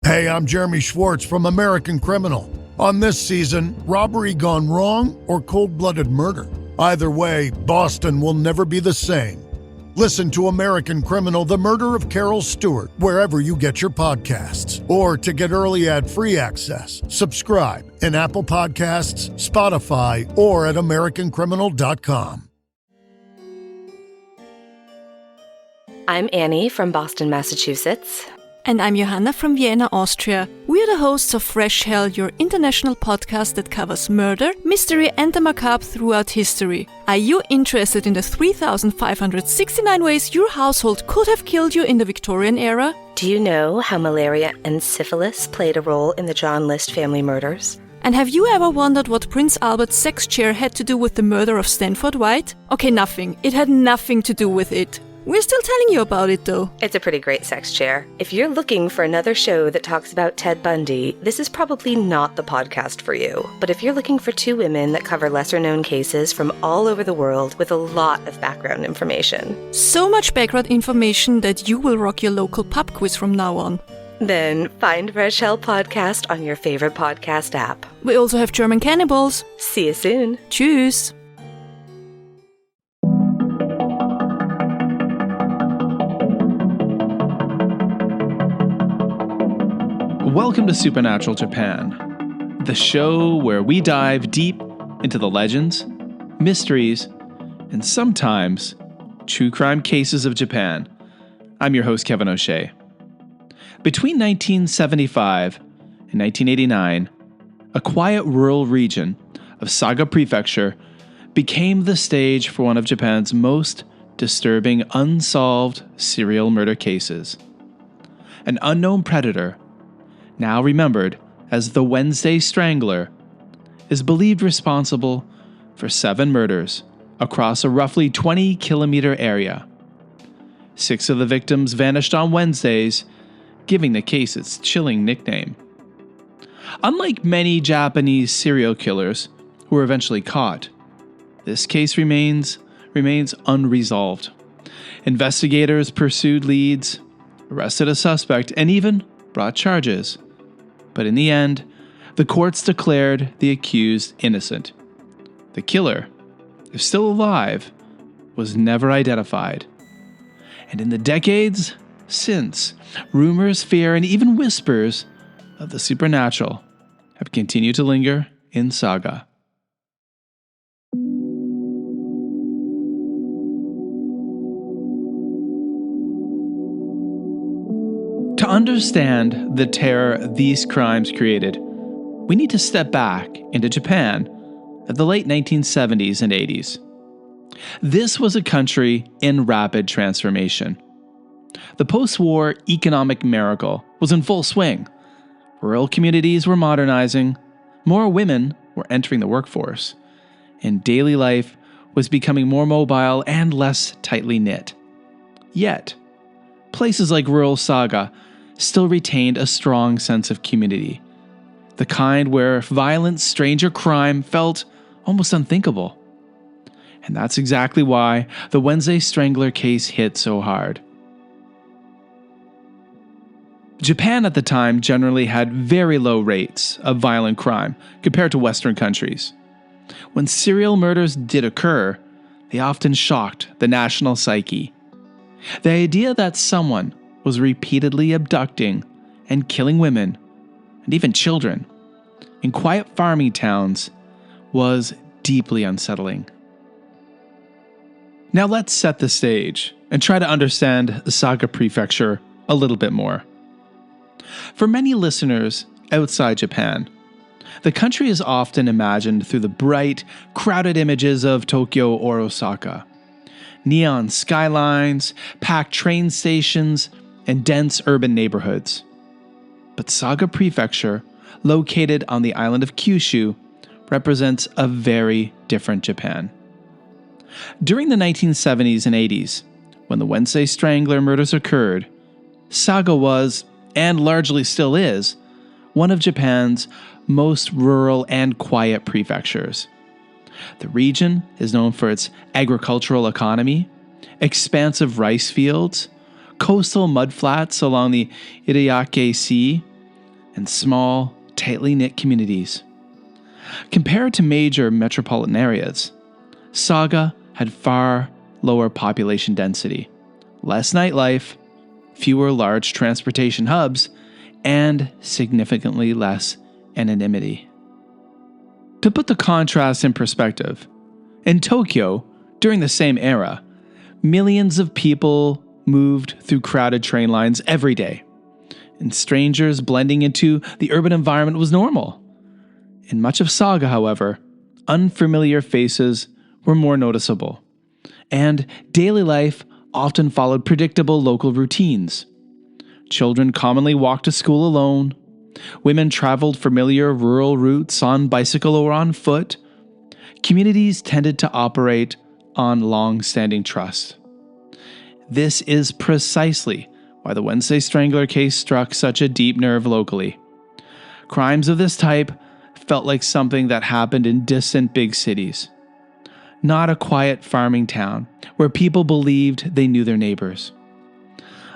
Hey, I'm Jeremy Schwartz from American Criminal. On this season, robbery gone wrong or cold-blooded murder. Either way, Boston will never be the same. Listen to American Criminal: The Murder of Carol Stewart wherever you get your podcasts. Or to get early ad-free access, subscribe in Apple Podcasts, Spotify, or at americancriminal.com. I'm Annie from Boston, Massachusetts. And I'm Johanna from Vienna, Austria. We are the hosts of Fresh Hell, your international podcast that covers murder, mystery, and the macabre throughout history. Are you interested in the 3,569 ways your household could have killed you in the Victorian era? Do you know how malaria and syphilis played a role in the John List family murders? And have you ever wondered what Prince Albert's sex chair had to do with the murder of Stanford White? Okay, nothing. It had nothing to do with it. We're still telling you about it, though. It's a pretty great sex chair. If you're looking for another show that talks about Ted Bundy, this is probably not the podcast for you. But if you're looking for two women that cover lesser-known cases from all over the world with a lot of background information. So much background information that you will rock your local pub quiz from now on. Then find Fresh Hell Podcast on your favorite podcast app. We also have German cannibals. See you soon. Tschüss. Welcome to Supernatural Japan, the show where we dive deep into the legends, mysteries, and sometimes true crime cases of Japan. I'm your host, Kevin O'Shea. Between 1975 and 1989, a quiet rural region of Saga Prefecture became the stage for one of Japan's most disturbing unsolved serial murder cases. An unknown predator, now remembered as the Wednesday Strangler, is believed responsible for 7 murders across a roughly 20-kilometer area. 6 of the victims vanished on Wednesdays, giving the case its chilling nickname. Unlike many Japanese serial killers who were eventually caught, this case remains unresolved. Investigators pursued leads, arrested a suspect, and even brought charges. But in the end, the courts declared the accused innocent. The killer, if still alive, was never identified. And in the decades since, rumors, fear, and even whispers of the supernatural have continued to linger in Saga. To understand the terror these crimes created, we need to step back into Japan of the late 1970s and 80s. This was a country in rapid transformation. The post-war economic miracle was in full swing. Rural communities were modernizing, more women were entering the workforce, and daily life was becoming more mobile and less tightly knit. Yet, places like rural Saga still retained a strong sense of community, the kind where violent stranger crime felt almost unthinkable. And that's exactly why the Wednesday Strangler case hit so hard. Japan at the time generally had very low rates of violent crime compared to Western countries. When serial murders did occur, they often shocked the national psyche. The idea that someone was repeatedly abducting and killing women, and even children, in quiet farming towns was deeply unsettling. Now let's set the stage and try to understand Saga Prefecture a little bit more. For many listeners outside Japan, the country is often imagined through the bright, crowded images of Tokyo or Osaka. Neon skylines, packed train stations, and dense urban neighborhoods. But Saga Prefecture, located on the island of Kyushu, represents a very different Japan. During the 1970s and 80s, when the Wednesday Strangler murders occurred, Saga was, and largely still is, one of Japan's most rural and quiet prefectures. The region is known for its agricultural economy, expansive rice fields, coastal mudflats along the Iriake Sea, and small, tightly knit communities. Compared to major metropolitan areas, Saga had far lower population density, less nightlife, fewer large transportation hubs, and significantly less anonymity. To put the contrast in perspective, in Tokyo, during the same era, millions of people moved through crowded train lines every day, and strangers blending into the urban environment was normal. In much of Saga, however, unfamiliar faces were more noticeable, and daily life often followed predictable local routines. Children commonly walked to school alone. Women traveled familiar rural routes on bicycle or on foot. Communities tended to operate on long-standing trust. This is precisely why the Wednesday Strangler case struck such a deep nerve locally. Crimes of this type felt like something that happened in distant big cities, not a quiet farming town where people believed they knew their neighbors.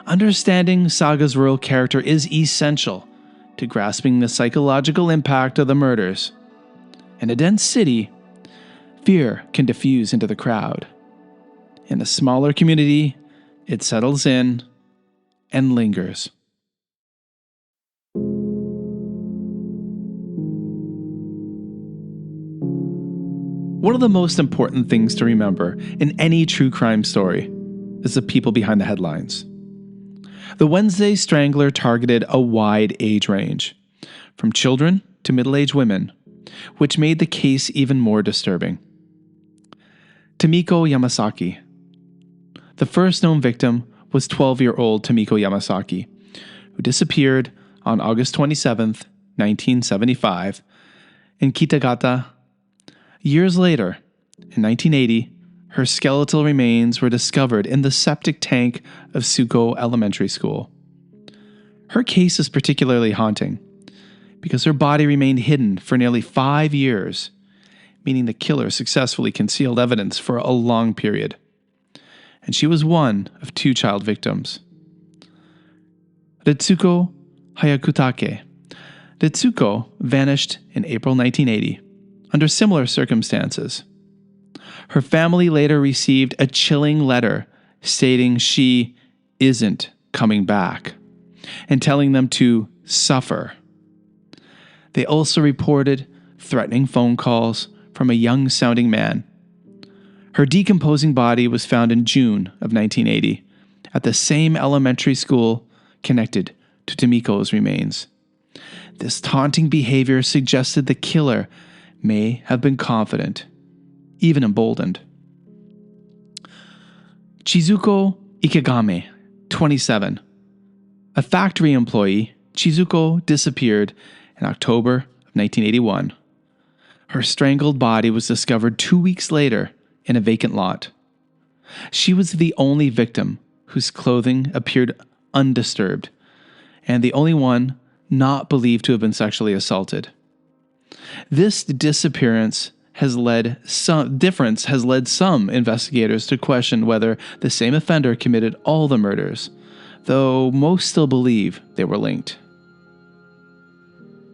Understanding Saga's rural character is essential to grasping the psychological impact of the murders. In a dense city, fear can diffuse into the crowd. In a smaller community, it settles in and lingers. One of the most important things to remember in any true crime story is the people behind the headlines. The Wednesday Strangler targeted a wide age range, from children to middle-aged women, which made the case even more disturbing. Tomiko Yamasaki. The first known victim was 12-year-old Tomiko Yamasaki, who disappeared on August 27, 1975, in Kitagata. Years later, in 1980, her skeletal remains were discovered in the septic tank of Suko Elementary School. Her case is particularly haunting because her body remained hidden for nearly 5 years, meaning the killer successfully concealed evidence for a long period. And she was one of 2 child victims. Ritsuko Hayakutake. Ritsuko vanished in April 1980 under similar circumstances. Her family later received a chilling letter stating she isn't coming back and telling them to suffer. They also reported threatening phone calls from a young-sounding man. Her decomposing body was found in June of 1980 at the same elementary school connected to Tomiko's remains. This taunting behavior suggested the killer may have been confident, even emboldened. Chizuko Ikegame, 27. A factory employee, Chizuko disappeared in October of 1981. Her strangled body was discovered 2 weeks later in a vacant lot. She was the only victim whose clothing appeared undisturbed, and the only one not believed to have been sexually assaulted. This disappearance has led some investigators to question whether the same offender committed all the murders, though most still believe they were linked.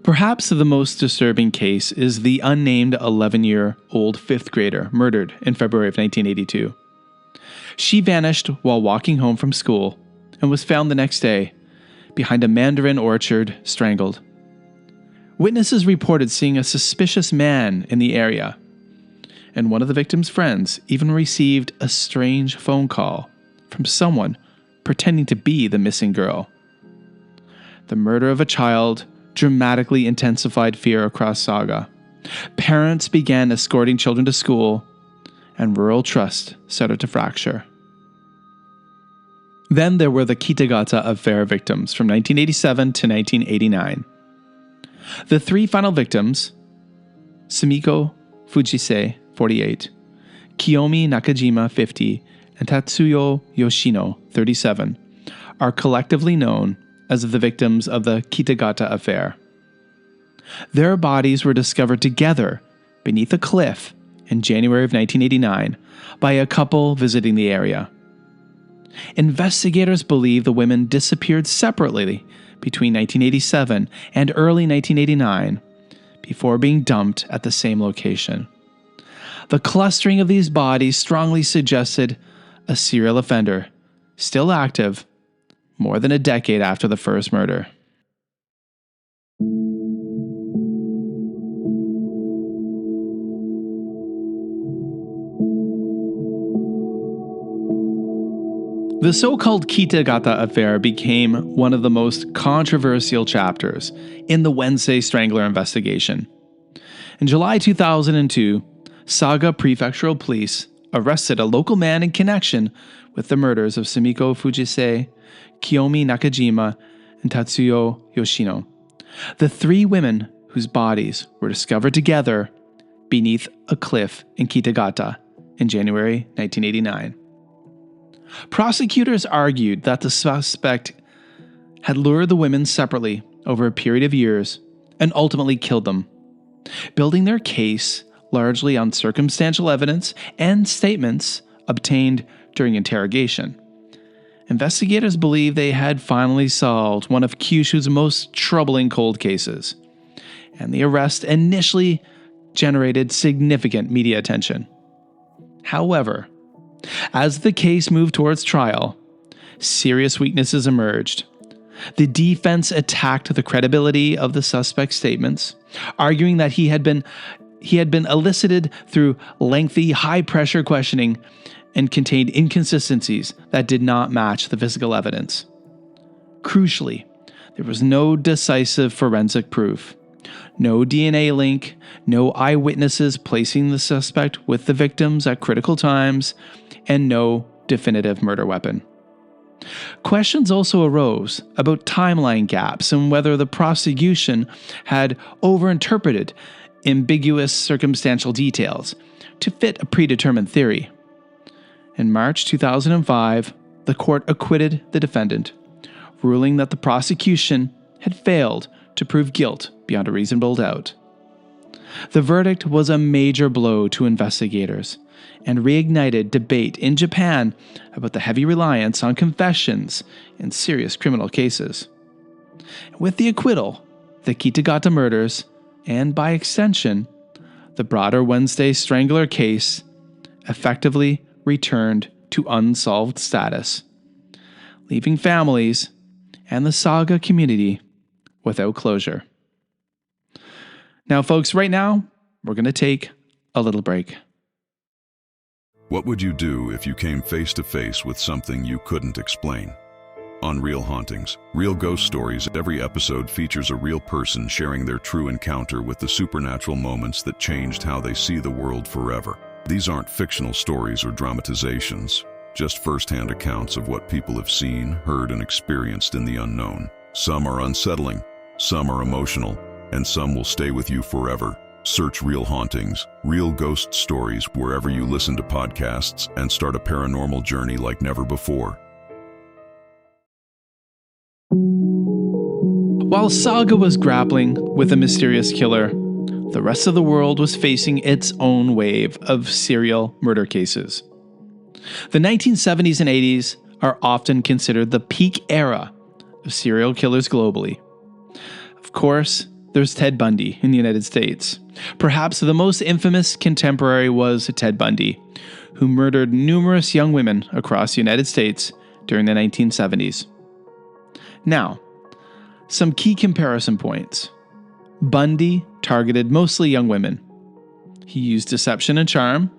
Perhaps the most disturbing case is the unnamed 11-year-old 5th grader murdered in February of 1982. She vanished while walking home from school and was found the next day behind a mandarin orchard, strangled. Witnesses reported seeing a suspicious man in the area, and one of the victim's friends even received a strange phone call from someone pretending to be the missing girl. The murder of a child dramatically intensified fear across Saga. Parents began escorting children to school, and rural trust started to fracture. Then there were the Kitagata affair victims from 1987 to 1989. The 3 final victims, Sumiko Fujise, 48, Kiyomi Nakajima, 50, and Tatsuyo Yoshino, 37, are collectively known as the victims of the Kitagata affair. Their bodies were discovered together beneath a cliff in January of 1989 by a couple visiting the area. Investigators believe the women disappeared separately between 1987 and early 1989 before being dumped at the same location. The clustering of these bodies strongly suggested a serial offender, still active, more than a decade after the first murder. The so-called Kitagata affair became one of the most controversial chapters in the Wednesday Strangler investigation. In July 2002, Saga Prefectural Police arrested a local man in connection with the murders of Sumiko Fujise, Kiyomi Nakajima, and Tatsuyo Yoshino, the three women whose bodies were discovered together beneath a cliff in Kitagata in January 1989. Prosecutors argued that the suspect had lured the women separately over a period of years and ultimately killed them, building their case largely on circumstantial evidence and statements obtained during interrogation. Investigators believe they had finally solved one of Kyushu's most troubling cold cases, and the arrest initially generated significant media attention. However, as the case moved towards trial, serious weaknesses emerged. The defense attacked the credibility of the suspect's statements, arguing that he had been elicited through lengthy, high-pressure questioning and contained inconsistencies that did not match the physical evidence. Crucially, there was no decisive forensic proof, no DNA link, no eyewitnesses placing the suspect with the victims at critical times, and no definitive murder weapon. Questions also arose about timeline gaps and whether the prosecution had overinterpreted ambiguous circumstantial details to fit a predetermined theory. In March 2005, the court acquitted the defendant, ruling that the prosecution had failed to prove guilt beyond a reasonable doubt. The verdict was a major blow to investigators and reignited debate in Japan about the heavy reliance on confessions in serious criminal cases. With the acquittal, the Kitagata murders, and by extension, the broader Wednesday Strangler case, effectively returned to unsolved status, leaving families and the Saga community without closure. Now, folks, right now, we're going to take a little break. What would you do if you came face to face with something you couldn't explain? On Real Hauntings, Real Ghost Stories, every episode features a real person sharing their true encounter with the supernatural moments that changed how they see the world forever. These aren't fictional stories or dramatizations, just first-hand accounts of what people have seen, heard, and experienced in the unknown. Some are unsettling, some are emotional, and some will stay with you forever. Search Real Hauntings, Real Ghost Stories wherever you listen to podcasts and start a paranormal journey like never before. While Saga was grappling with a mysterious killer, the rest of the world was facing its own wave of serial murder cases. The 1970s and 80s are often considered the peak era of serial killers globally. Of course, there's Ted Bundy in the United States. Perhaps the most infamous contemporary was Ted Bundy, who murdered numerous young women across the United States during the 1970s. Now, some key comparison points. Bundy targeted mostly young women. He used deception and charm.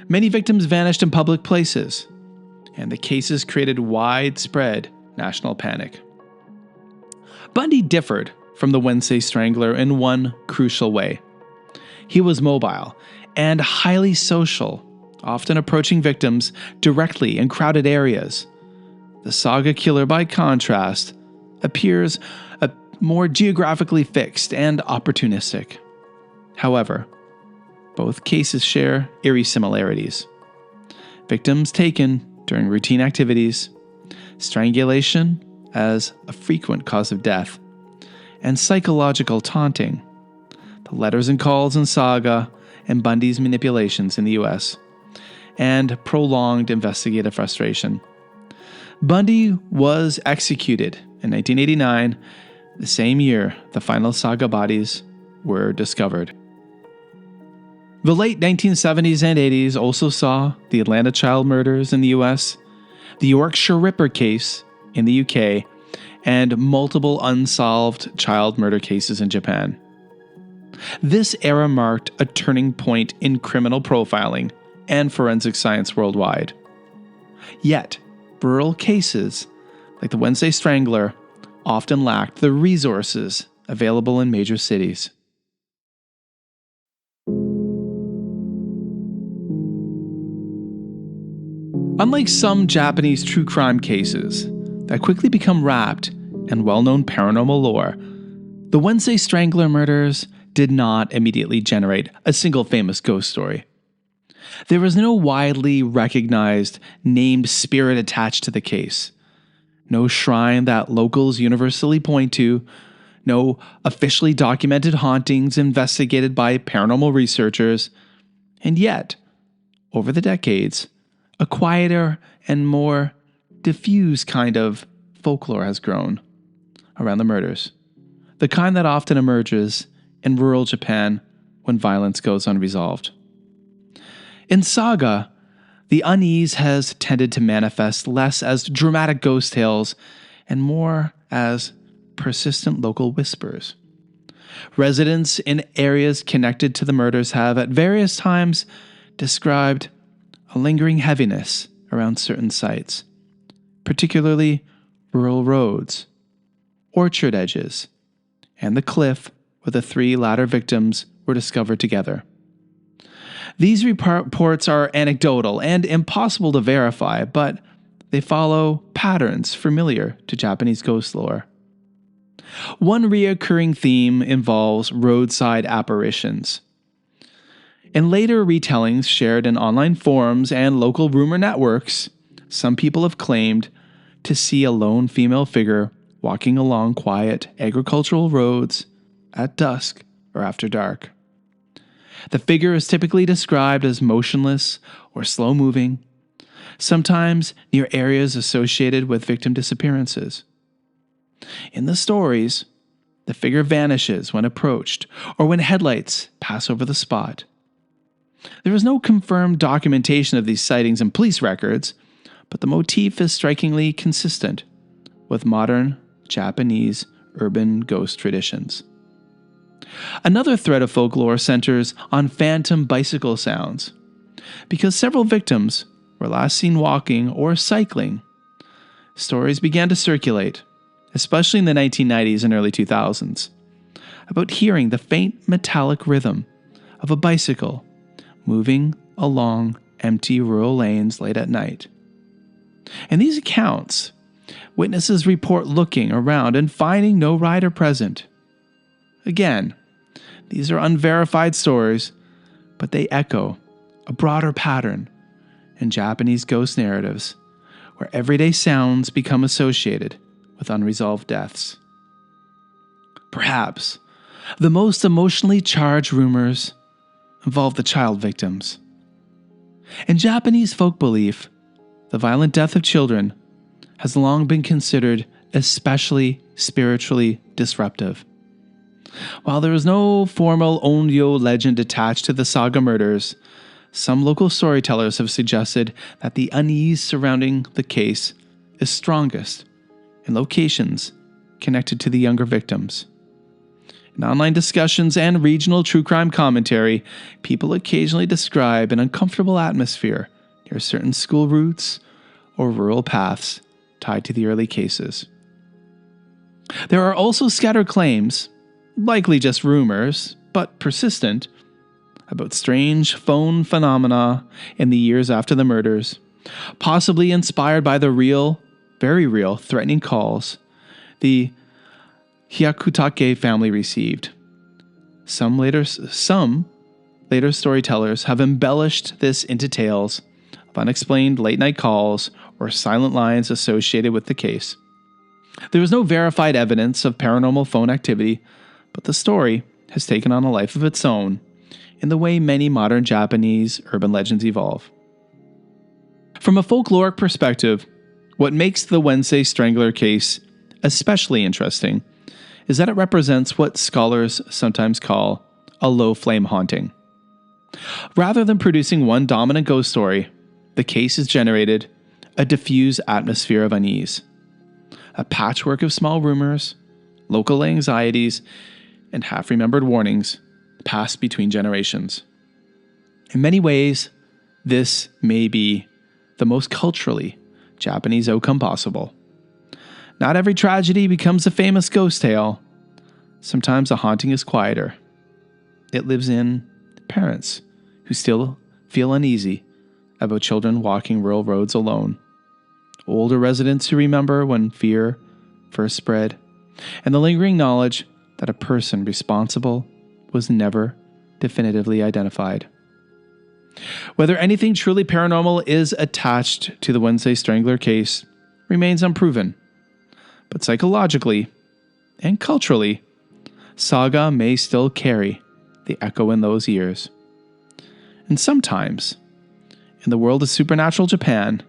Many victims vanished in public places, and the cases created widespread national panic. Bundy differed from the Wednesday Strangler in one crucial way. He was mobile and highly social, often approaching victims directly in crowded areas. The Saga killer, by contrast, appears more geographically fixed and opportunistic. However, both cases share eerie similarities. Victims taken during routine activities, strangulation as a frequent cause of death, and psychological taunting, the letters and calls in Saga and Bundy's manipulations in the US, and prolonged investigative frustration. Bundy was executed in 1989, the same year the final Saga bodies were discovered. The late 1970s and 80s also saw the Atlanta child murders in the US, the Yorkshire Ripper case in the UK, and multiple unsolved child murder cases in Japan. This era marked a turning point in criminal profiling and forensic science worldwide. Yet, rural cases, like the Wednesday Strangler, often lacked the resources available in major cities. Unlike some Japanese true crime cases that quickly become wrapped in well-known paranormal lore, the Wednesday Strangler murders did not immediately generate a single famous ghost story. There was no widely recognized named spirit attached to the case, no shrine that locals universally point to, no officially documented hauntings investigated by paranormal researchers, and yet, over the decades, a quieter and more diffuse kind of folklore has grown around the murders, the kind that often emerges in rural Japan when violence goes unresolved. In Saga, the unease has tended to manifest less as dramatic ghost tales and more as persistent local whispers. Residents in areas connected to the murders have at various times described a lingering heaviness around certain sites, particularly rural roads, orchard edges, and the cliff where the three latter victims were discovered together. These reports are anecdotal and impossible to verify, but they follow patterns familiar to Japanese ghost lore. One recurring theme involves roadside apparitions. In later retellings shared in online forums and local rumor networks, some people have claimed to see a lone female figure walking along quiet agricultural roads at dusk or after dark. The figure is typically described as motionless or slow-moving, sometimes near areas associated with victim disappearances. In the stories, the figure vanishes when approached or when headlights pass over the spot. There is no confirmed documentation of these sightings in police records, but the motif is strikingly consistent with modern Japanese urban ghost traditions. Another thread of folklore centers on phantom bicycle sounds. Because several victims were last seen walking or cycling, stories began to circulate, especially in the 1990s and early 2000s, about hearing the faint metallic rhythm of a bicycle moving along empty rural lanes late at night. In these accounts, witnesses report looking around and finding no rider present. Again, these are unverified stories, but they echo a broader pattern in Japanese ghost narratives, where everyday sounds become associated with unresolved deaths. Perhaps the most emotionally charged rumors involve the child victims. In Japanese folk belief, the violent death of children has long been considered especially spiritually disruptive. While there is no formal Onryo legend attached to the Saga murders, some local storytellers have suggested that the unease surrounding the case is strongest in locations connected to the younger victims. In online discussions and regional true crime commentary, people occasionally describe an uncomfortable atmosphere near certain school routes or rural paths tied to the early cases. There are also scattered claims, likely just rumors, but persistent, about strange phone phenomena in the years after the murders, possibly inspired by the real, very real, threatening calls the Hyakutake family received. Some later storytellers have embellished this into tales of unexplained late-night calls or silent lines associated with the case. There is no verified evidence of paranormal phone activity, but the story has taken on a life of its own in the way many modern Japanese urban legends evolve. From a folkloric perspective, What makes the Wednesday Strangler case especially interesting is that it represents what scholars sometimes call a low-flame haunting. Rather than producing one dominant ghost story, the case has generated a diffuse atmosphere of unease, a patchwork of small rumors, local anxieties, and half-remembered warnings passed between generations. In many ways, this may be the most culturally Japanese outcome possible. Not every tragedy becomes a famous ghost tale. Sometimes a haunting is quieter. It lives in parents who still feel uneasy about children walking rural roads alone, older residents who remember when fear first spread, and the lingering knowledge that a person responsible was never definitively identified. Whether anything truly paranormal is attached to the Wednesday Strangler case remains unproven, but psychologically and culturally, Saga may still carry the echo in those ears. And sometimes, in the world of supernatural Japan,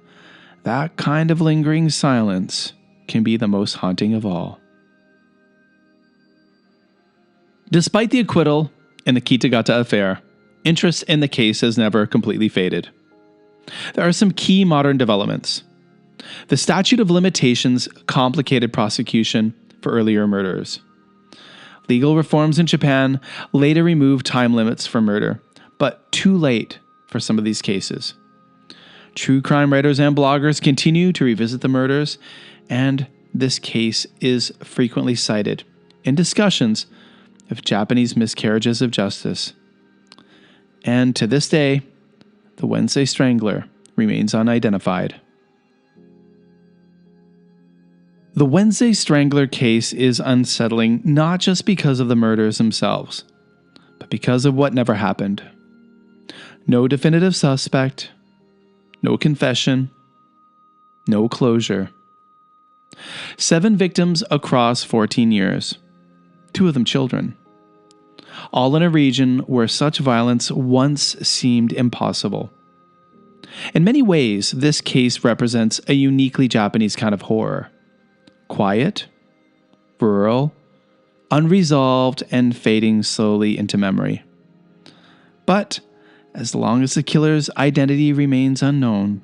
that kind of lingering silence can be the most haunting of all. Despite the acquittal in the Kitagata affair, interest in the case has never completely faded. There are some key modern developments. The statute of limitations complicated prosecution for earlier murders. Legal reforms in Japan later removed time limits for murder, but too late for some of these cases. True crime writers and bloggers continue to revisit the murders, and this case is frequently cited in discussions of Japanese miscarriages of justice. And to this day, the Wednesday Strangler remains unidentified. The Wednesday Strangler case is unsettling not just because of the murders themselves, but because of what never happened. No definitive suspect, no confession, no closure. 7 victims across 14 years, 2 of them children. All in a region where such violence once seemed impossible. In many ways, this case represents a uniquely Japanese kind of horror. Quiet, rural, unresolved, and fading slowly into memory. But as long as the killer's identity remains unknown,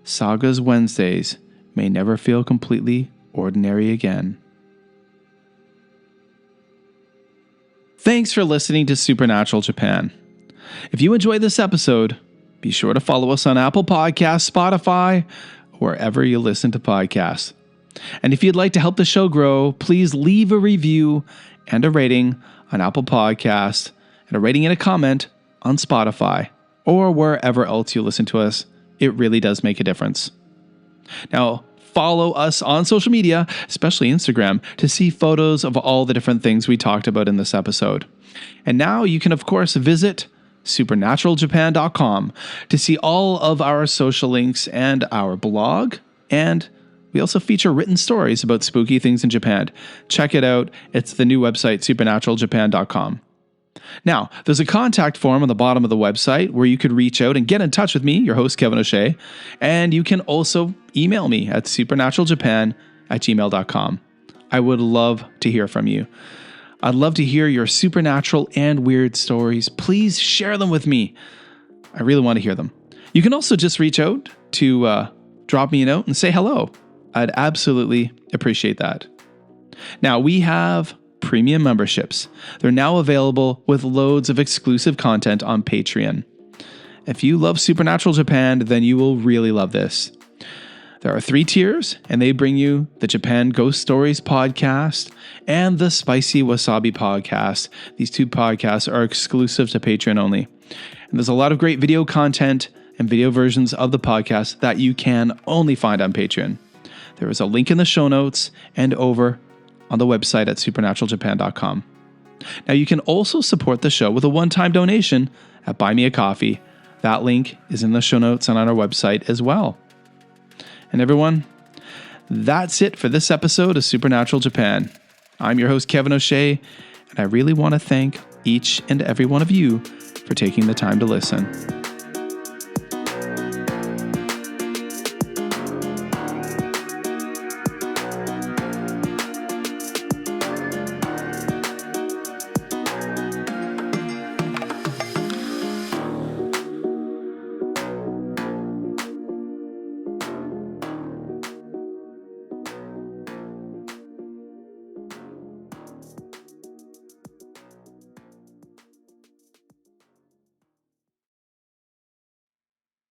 Saga's Wednesdays may never feel completely ordinary again. Thanks for listening to Supernatural Japan. If you enjoyed this episode, be sure to follow us on Apple Podcasts, Spotify, or wherever you listen to podcasts. And if you'd like to help the show grow, please leave a review and a rating on Apple Podcasts and a rating and a comment on Spotify or wherever else you listen to us. It really does make a difference. Now, follow us on social media, especially Instagram, to see photos of all the different things we talked about in this episode. And now you can, of course, visit supernaturaljapan.com to see all of our social links and our blog. And we also feature written stories about spooky things in Japan. Check it out. It's the new website, supernaturaljapan.com. Now, there's a contact form on the bottom of the website where you could reach out and get in touch with me, your host, Kevin O'Shea. And you can also email me at supernaturaljapan@gmail.com. I would love to hear from you. I'd love to hear your supernatural and weird stories. Please share them with me. I really want to hear them. You can also just reach out to drop me a note and say hello. I'd absolutely appreciate that. Now, we have premium memberships. They're now available with loads of exclusive content on Patreon. If you love Supernatural Japan, then you will really love this. There are 3 tiers, and they bring you the Japan Ghost Stories podcast and the Spicy Wasabi podcast. These 2 podcasts are exclusive to Patreon only. And there's a lot of great video content and video versions of the podcast that you can only find on Patreon. There is a link in the show notes and over on the website at supernaturaljapan.com. Now, you can also support the show with a one-time donation at Buy Me a Coffee. That link is in the show notes and on our website as well. And everyone, that's it for this episode of Supernatural Japan. I'm your host, Kevin O'Shea, and I really want to thank each and every one of you for taking the time to listen.